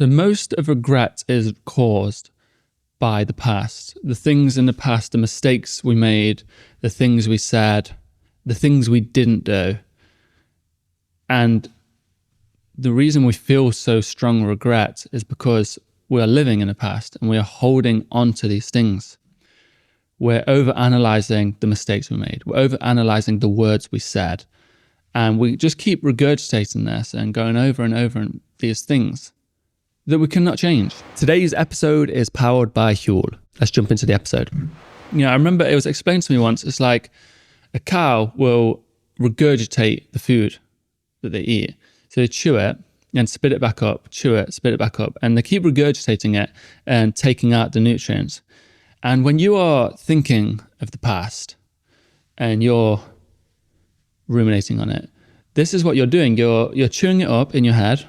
The most of regret is caused by the past. The things in the past, the mistakes we made, the things we said, the things we didn't do. And the reason we feel so strong regret is because we are living in the past and we are holding on to these things. We're overanalyzing the mistakes we made. We're overanalyzing the words we said. And we just keep regurgitating this and going over and over these things that we cannot change. Today's episode is powered by Huel. Let's jump into the episode. I remember it was explained to me once, it's like a cow will regurgitate the food that they eat. So they chew it and spit it back up, chew it, spit it back up, and they keep regurgitating it and taking out the nutrients. And when you are thinking of the past and you're ruminating on it, this is what you're doing. You're chewing it up in your head,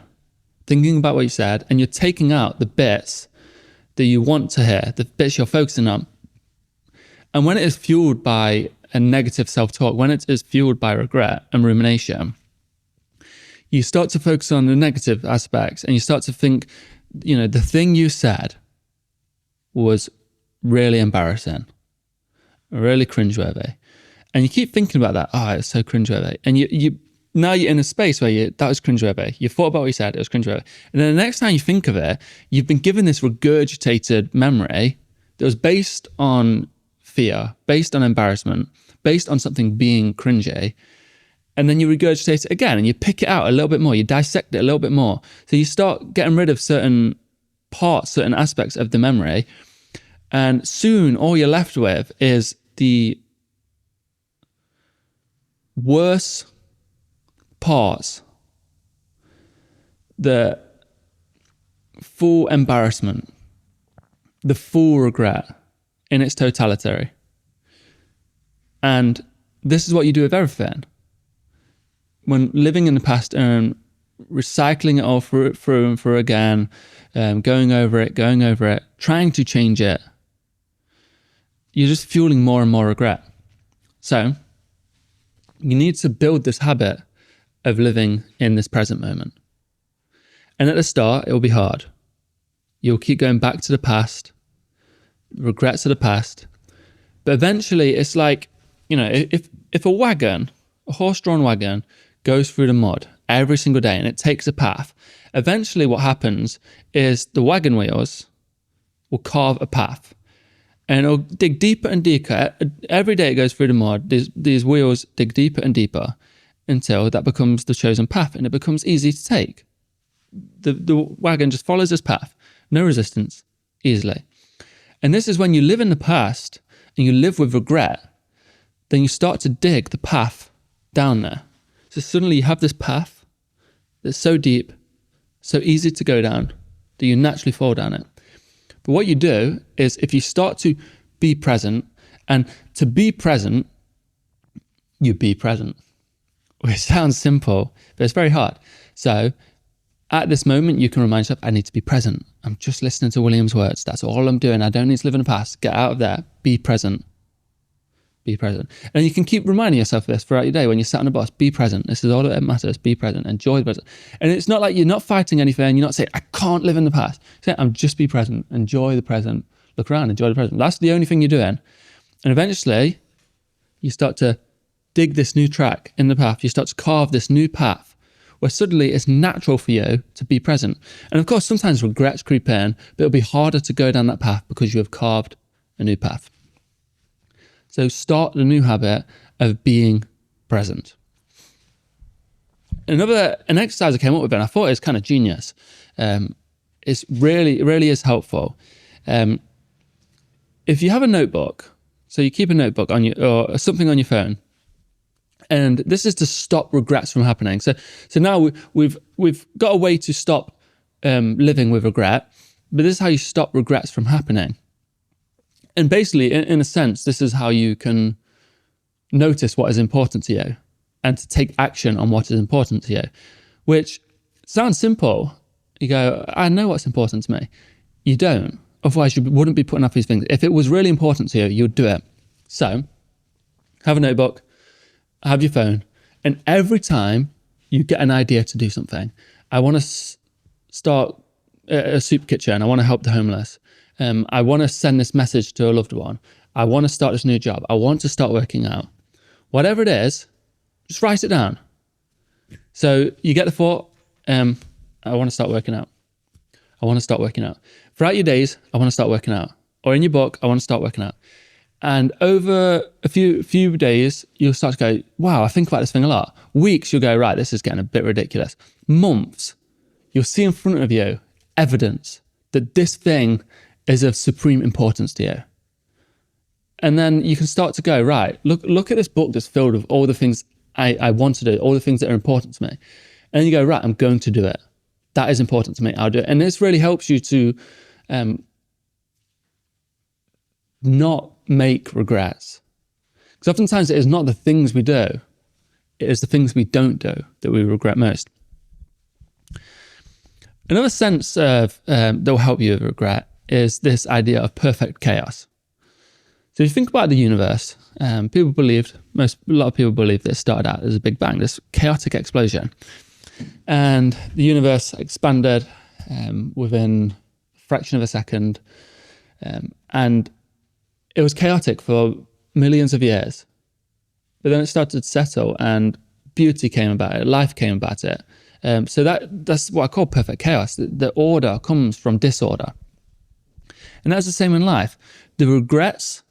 thinking about what you said, and you're taking out the bits that you want to hear, the bits you're focusing on. And when it is fueled by a negative self-talk, when it is fueled by regret and rumination, you start to focus on the negative aspects and you start to think, the thing you said was really embarrassing, really cringeworthy. And you keep thinking about that. Oh, it's so cringeworthy. And now you're in a space where that was cringeworthy. You thought about what you said, it was cringeworthy. And then the next time you think of it, you've been given this regurgitated memory that was based on fear, based on embarrassment, based on something being cringy. And then you regurgitate it again and you pick it out a little bit more. You dissect it a little bit more. So you start getting rid of certain parts, certain aspects of the memory. And soon all you're left with is the worse parts, the full embarrassment, the full regret in its totality. And this is what you do with everything. When living in the past and recycling it all through and through again, going over it, trying to change it, you're just fueling more and more regret. So you need to build this habit of living in this present moment. And at the start, it will be hard. You'll keep going back to the past, regrets of the past. But eventually it's like, if a horse-drawn wagon goes through the mud every single day and it takes a path, eventually what happens is the wagon wheels will carve a path and it'll dig deeper and deeper. Every day it goes through the mud, these wheels dig deeper and deeper until that becomes the chosen path and it becomes easy to take. The wagon just follows this path, no resistance, easily. And this is when you live in the past and you live with regret, then you start to dig the path down there. So suddenly you have this path that's so deep, so easy to go down, that you naturally fall down it. But what you do is if you start to be present, and to be present, you be present. Which sounds simple, but it's very hard. So at this moment, you can remind yourself, I need to be present. I'm just listening to William's words. That's all I'm doing. I don't need to live in the past. Get out of there. Be present. Be present. And you can keep reminding yourself of this throughout your day when you're sat on the bus. Be present. This is all that matters. Be present. Enjoy the present. And it's not like you're not fighting anything. You're not saying, I can't live in the past. You're saying, I'm just be present. Enjoy the present. Look around. Enjoy the present. That's the only thing you're doing. And eventually, you start to dig this new track in the path. You start to carve this new path where suddenly it's natural for you to be present. And of course, sometimes regrets creep in, but it'll be harder to go down that path because you have carved a new path. So start the new habit of being present. An exercise I came up with, and I thought it was kind of genius. It really is helpful. If you have a notebook, so you keep a notebook on or something on your phone, and this is to stop regrets from happening. So now we've got a way to stop living with regret, but this is how you stop regrets from happening. And basically, in a sense, this is how you can notice what is important to you and to take action on what is important to you, which sounds simple. You go, I know what's important to me. You don't. Otherwise, you wouldn't be putting up these things. If it was really important to you, you'd do it. So have a notebook, have your phone, and every time you get an idea to do something, I want to start a soup kitchen. I want to help the homeless. I want to send this message to a loved one. I want to start this new job. I want to start working out. Whatever it is, just write it down. So you get the thought, I want to start working out. I want to start working out. Throughout your days, I want to start working out. Or in your book, I want to start working out. And over a few days, you'll start to go, wow, I think about this thing a lot. Weeks, you'll go, right, this is getting a bit ridiculous. Months, you'll see in front of you evidence that this thing is of supreme importance to you. And then you can start to go, right, look at this book that's filled with all the things I want to do, all the things that are important to me. And you go, right, I'm going to do it. That is important to me. I'll do it. And this really helps you to not make regrets. Because oftentimes it is not the things we do, it is the things we don't do that we regret most. Another sense of that will help you with regret is this idea of perfect chaos. So if you think about the universe, a lot of people believe that it started out as a big bang, this chaotic explosion. And the universe expanded within a fraction of a second. And it was chaotic for millions of years. But then it started to settle and beauty came about it, life came about it. So that's what I call perfect chaos. The order comes from disorder. And that's the same in life. The regrets,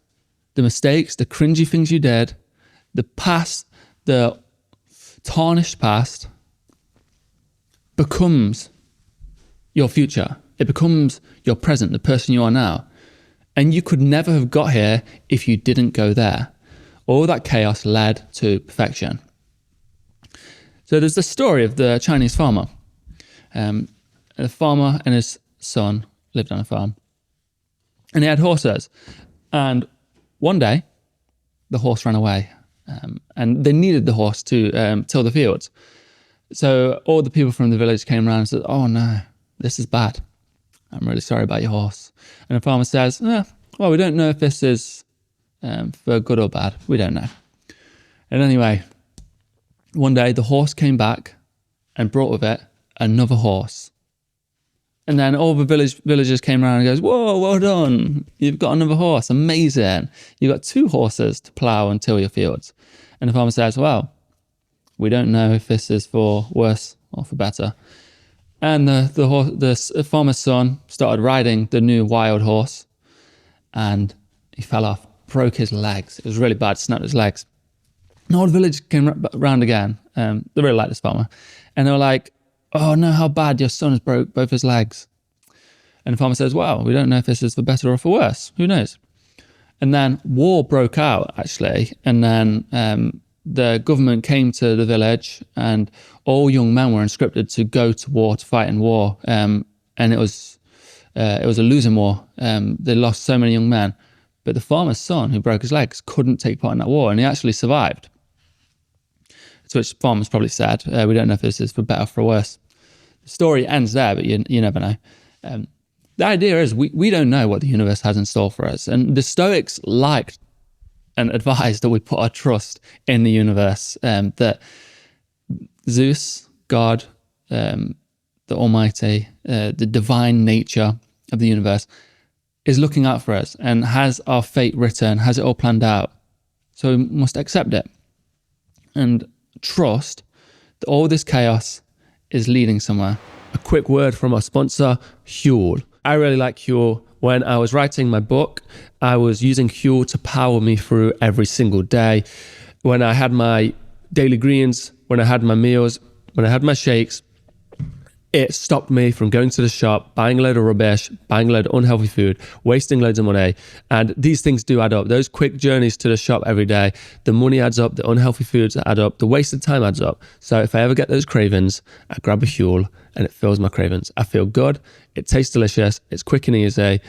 the mistakes, the cringy things you did, the past, the tarnished past becomes your future. It becomes your present, the person you are now. And you could never have got here if you didn't go there. All that chaos led to perfection. So there's the story of the Chinese farmer. The farmer and his son lived on a farm. And he had horses. And one day, the horse ran away. And they needed the horse to till the fields. So all the people from the village came around and said, oh no, this is bad. I'm really sorry about your horse. And the farmer says, well, we don't know if this is for good or bad. We don't know. And anyway, one day the horse came back and brought with it another horse. And then all the villagers came around and goes, whoa, well done. You've got another horse. Amazing. You've got 2 horses to plough and till your fields. And the farmer says, well, we don't know if this is for worse or for better. And the farmer's son started riding the new wild horse and he fell off, broke his legs. It was really bad, snapped his legs. And all the village came round again. They really liked this farmer. And they were like, oh no, how bad, your son has broke both his legs. And the farmer says, well, we don't know if this is for better or for worse. Who knows? And then war broke out, actually. And then the government came to the village and all young men were conscripted to go to war, to fight in war. And it was a losing war. They lost so many young men. But the farmer's son, who broke his legs, couldn't take part in that war. And he actually survived. To which farmers probably said, we don't know if this is for better or for worse. The story ends there, but you never know. The idea is we don't know what the universe has in store for us. And the Stoics liked and advised that we put our trust in the universe, that Zeus, God, the Almighty, the divine nature of the universe is looking out for us and has our fate written, has it all planned out. So we must accept it and trust that all this chaos is leading somewhere. A quick word from our sponsor, Huel. I really like Huel. When I was writing my book, I was using Huel to power me through every single day. When I had my daily greens, when I had my meals, when I had my shakes, it stopped me from going to the shop, buying a load of rubbish, buying a load of unhealthy food, wasting loads of money. And these things do add up. Those quick journeys to the shop every day, the money adds up, the unhealthy foods add up, the wasted time adds up. So if I ever get those cravings, I grab a Huel and it fills my cravings. I feel good, it tastes delicious, it's quick and easy.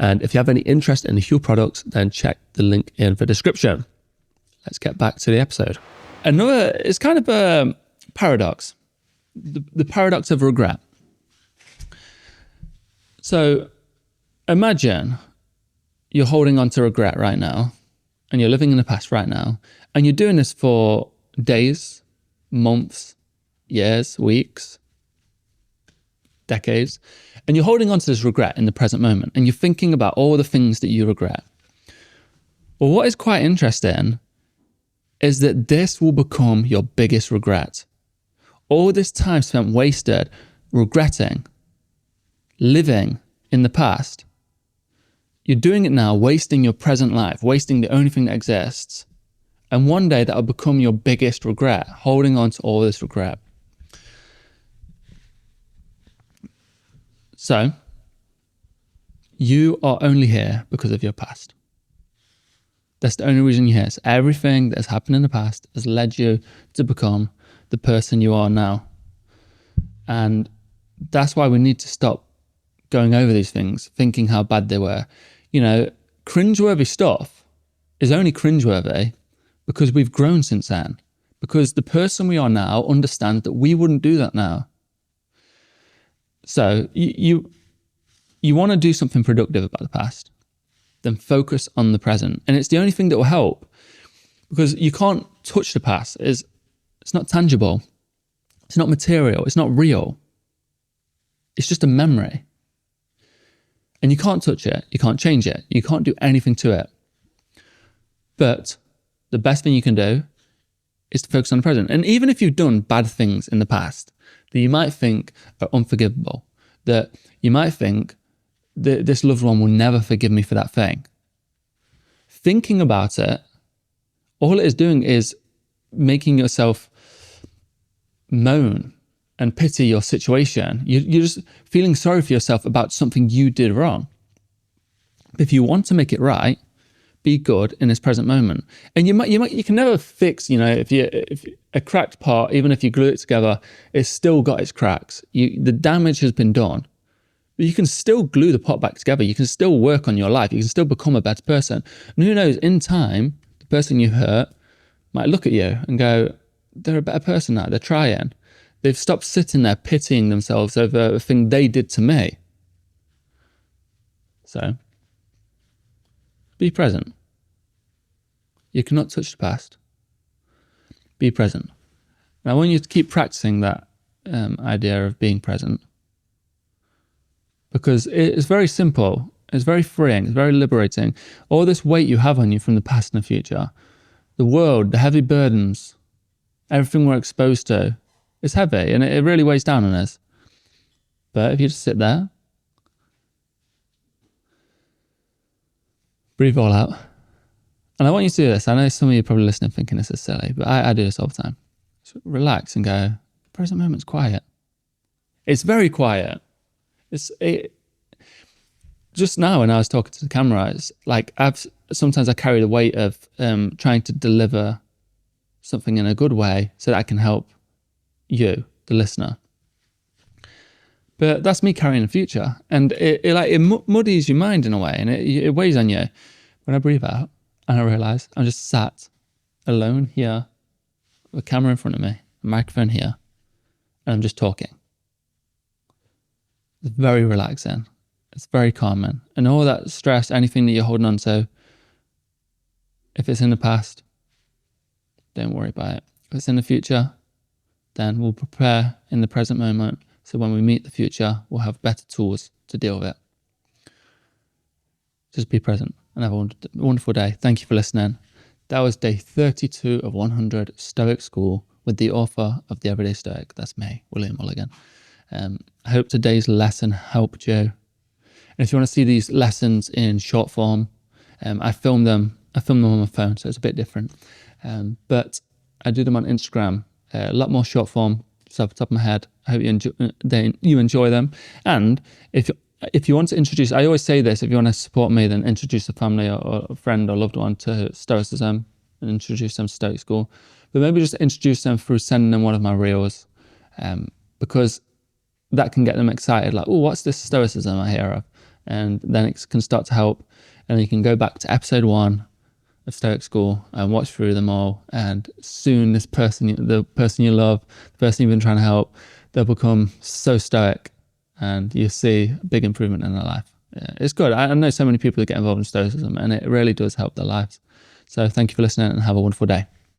And if you have any interest in the Huel products, then check the link in the description. Let's get back to the episode. It's kind of a paradox. The paradox of regret. So imagine you're holding on to regret right now and you're living in the past right now and you're doing this for days, months, years, weeks. decades, and you're holding on to this regret in the present moment, and you're thinking about all the things that you regret. Well, what is quite interesting is that this will become your biggest regret. All this time spent wasted regretting, living in the past, you're doing it now, wasting your present life, wasting the only thing that exists. And one day that will become your biggest regret, holding on to all this regret. So, you are only here because of your past. That's the only reason you're here. So everything that has happened in the past has led you to become the person you are now. And that's why we need to stop going over these things, thinking how bad they were. You know, cringeworthy stuff is only cringeworthy because we've grown since then. Because the person we are now understands that we wouldn't do that now. So you want to do something productive about the past, then focus on the present. And it's the only thing that will help, because you can't touch the past. It's not tangible. It's not material. It's not real. It's just a memory. And you can't touch it. You can't change it. You can't do anything to it. But the best thing you can do is to focus on the present. And even if you've done bad things in the past that you might think are unforgivable, that you might think that this loved one will never forgive me for that thing, thinking about it, all it is doing is making yourself moan and pity your situation. You're just feeling sorry for yourself about something you did wrong. But if you want to make it right, be good in this present moment. And you can never fix, if a cracked part, even if you glue it together, it's still got its cracks. The damage has been done, but you can still glue the pot back together. You can still work on your life. You can still become a better person. And who knows, in time, the person you hurt might look at you and go, they're a better person now. They're trying. They've stopped sitting there pitying themselves over a thing they did to me. So, be present. You cannot touch the past. Be present. And I want you to keep practicing that idea of being present, because it's very simple. It's very freeing. It's very liberating. All this weight you have on you from the past and the future, the world, the heavy burdens, everything we're exposed to, it's heavy and it really weighs down on us. But if you just sit there, breathe all out. And I want you to do this. I know some of you are probably listening thinking this is silly, but I do this all the time. Just relax and go, the present moment's quiet. It's very quiet. Just now when I was talking to the camera, it's like sometimes I carry the weight of trying to deliver something in a good way so that I can help you, the listener. But that's me carrying the future, and it muddies your mind in a way, and it weighs on you. When I breathe out and I realize I'm just sat alone here, with a camera in front of me, a microphone here, and I'm just talking. It's very relaxing. It's very calming. And all that stress, anything that you're holding on to, if it's in the past, don't worry about it. If it's in the future, then we'll prepare in the present moment. So when we meet the future, we'll have better tools to deal with it. Just be present and have a wonderful day. Thank you for listening. That was day 32 of 100 Stoic School with the author of the Everyday Stoic. That's me, William Mulligan. I hope today's lesson helped you. And if you want to see these lessons in short form, I film them on my phone, so it's a bit different. But I do them on Instagram, a lot more short form, just off the top of my head. I hope you enjoy them. And if you want to introduce, I always say this, if you want to support me, then introduce a family or a friend or loved one to Stoicism and introduce them to Stoic School. But maybe just introduce them through sending them one of my reels, because that can get them excited, like, oh, what's this Stoicism I hear of? And then it can start to help. And you can go back to episode 1 of Stoic School and watch through them all. And soon the person you love, the person you've been trying to help, they'll become so stoic and you see a big improvement in their life. Yeah, it's good. I know so many people that get involved in Stoicism and it really does help their lives. So thank you for listening and have a wonderful day.